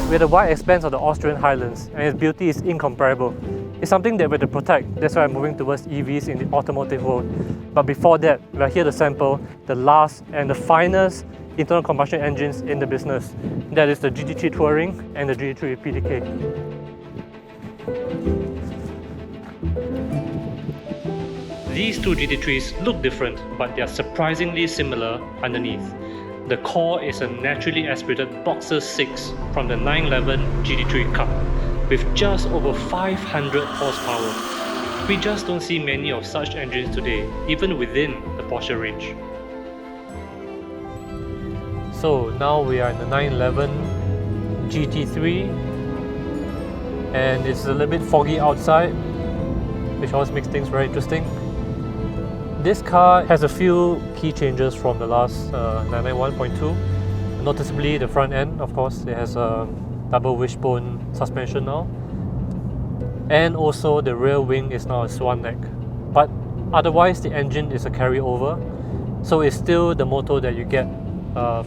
with the wide expanse of the Austrian highlands, and its beauty is incomparable. It's something that we have to protect, that's why I'm moving towards EVs in the automotive world. But before that, we're here to sample the last and the finest internal combustion engines in the business. That is the GT3 Touring and the GT3 PDK. These two GT3s look different, but they are surprisingly similar underneath. The core is a naturally aspirated Boxer 6 from the 911 GT3 Cup with just over 500 horsepower. We just don't see many of such engines today, even within the Porsche range. So now we are in the 911 GT3 and it's a little bit foggy outside, which always makes things very interesting. This car has a few key changes from the last 991.2. Noticeably the front end, of course, it has a double wishbone suspension now. And also the rear wing is now a swan neck. But otherwise the engine is a carryover. So it's still the motor that you get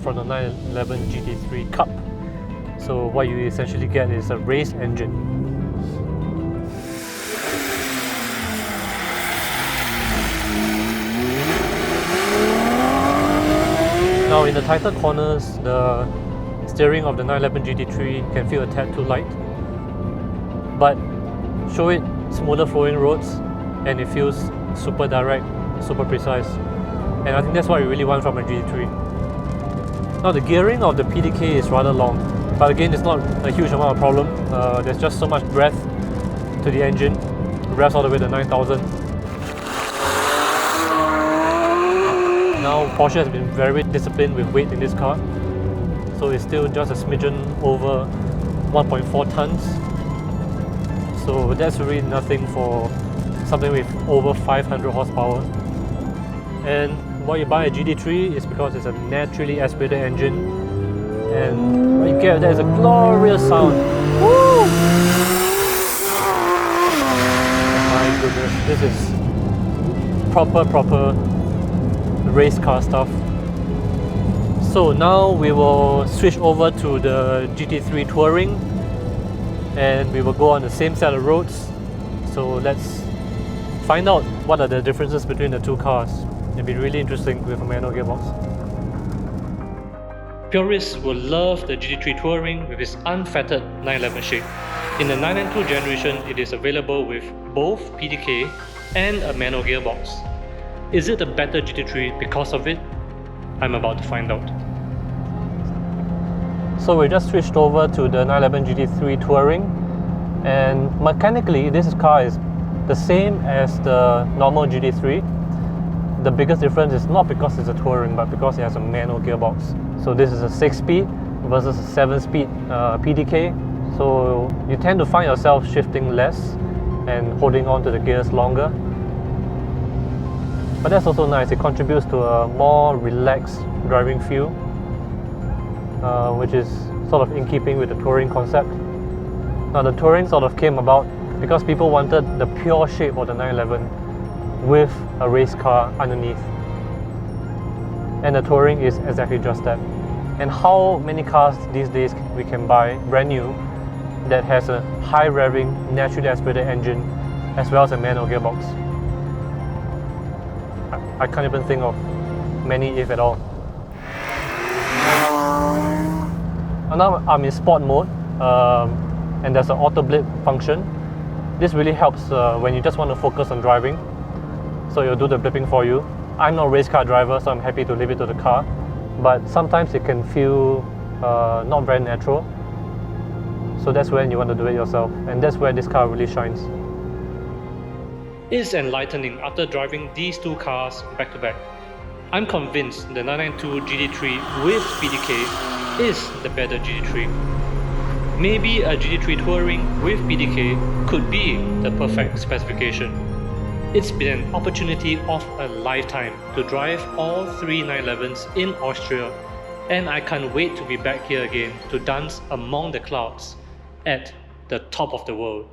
from the 911 GT3 Cup. So what you essentially get is a race engine. Now in the tighter corners, the steering of the 911 GT3 can feel a tad too light, but show it smoother flowing roads and it feels super direct, super precise. And I think that's what we really want from a GT3. Now the gearing of the PDK is rather long, but again it's not a huge amount of problem. There's just so much breadth to the engine, revs all the way to 9,000. Now Porsche has been very disciplined with weight in this car, so it's still just a smidgen over 1.4 tons. So that's really nothing for something with over 500 horsepower. And why you buy a GT3 is because it's a naturally aspirated engine, and what you get there is a glorious sound. Woo! My goodness, this is proper race car stuff. So now we will switch over to the GT3 Touring and we will go on the same set of roads. So let's find out what are the differences between the two cars. It'll be really interesting with a manual gearbox. Purists will love the GT3 Touring with its unfettered 911 shape. In the 992 generation, it is available with both PDK and a manual gearbox. Is it a better GT3 because of it? I'm about to find out. So we just switched over to the 911 GT3 Touring, and mechanically this car is the same as the normal GT3. The biggest difference is not because it's a Touring, but because it has a manual gearbox. So this is a 6-speed versus a 7-speed PDK. So you tend to find yourself shifting less and holding on to the gears longer. But that's also nice, it contributes to a more relaxed driving feel, which is sort of in keeping with the Touring concept. Now the Touring sort of came about because people wanted the pure shape of the 911 with a race car underneath. And the Touring is exactly just that. And how many cars these days we can buy brand new that has a high revving, naturally aspirated engine as well as a manual gearbox? I can't even think of many, if at all. And now I'm in sport mode, and there's an auto blip function. This really helps when you just want to focus on driving, so it'll do the blipping for you. I'm not a race car driver, so I'm happy to leave it to the car, but sometimes it can feel not very natural, so that's when you want to do it yourself, and that's where this car really shines. It's enlightening after driving these two cars back to back. I'm convinced the 992 GT3 with PDK is the better GT3. Maybe a GT3 Touring with PDK could be the perfect specification. It's been an opportunity of a lifetime to drive all three 911s in Austria, and I can't wait to be back here again to dance among the clouds at the top of the world.